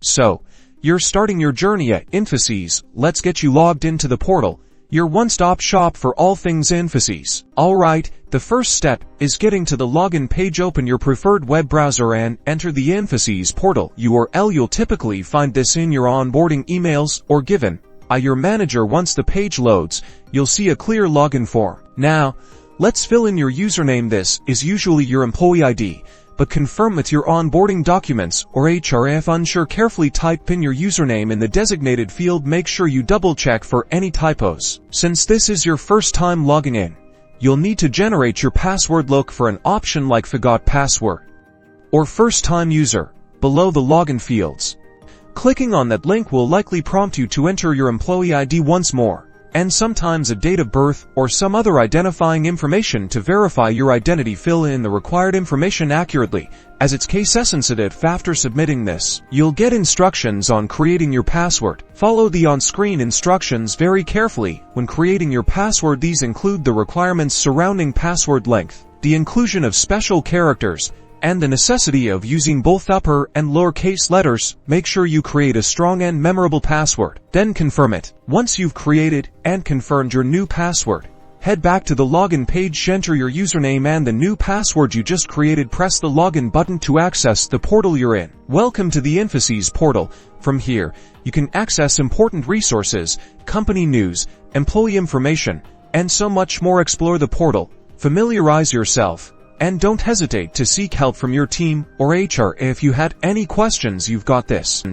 So, you're starting your journey at Infosys. Let's get you logged into the portal, your one-stop shop for all things Infosys. Alright, the first step is getting to the login page. Open your preferred web browser and enter the Infosys Portal URL. You'll typically find this in your onboarding emails or given by your manager. Once the page loads, you'll see a clear login form. Now, let's fill in your username. This is usually your employee ID, but confirm with your onboarding documents or HR. If unsure, carefully type in your username in the designated field. Make sure you double-check for any typos. Since this is your first time logging in, you'll need to generate your password. Look for an option like Forgot Password or First-Time User below the login fields. Clicking on that link will likely prompt you to enter your employee ID once more, and sometimes a date of birth or some other identifying information to verify your identity. Fill in the required information accurately, as it's case sensitive. After submitting this, you'll get instructions on creating your password. Follow the on-screen instructions very carefully when creating your password. These include the requirements surrounding password length, the inclusion of special characters, and the necessity of using both upper and lowercase letters. Make sure you create a strong and memorable password, then confirm it. Once you've created and confirmed your new password, head back to the login page. Enter your username and the new password you just created. Press the login button to access the portal you're in. Welcome to the Infosys Portal. From here, you can access important resources, company news, employee information, and so much more. Explore the portal, familiarize yourself, and don't hesitate to seek help from your team or HR. If you had any questions, you've got this.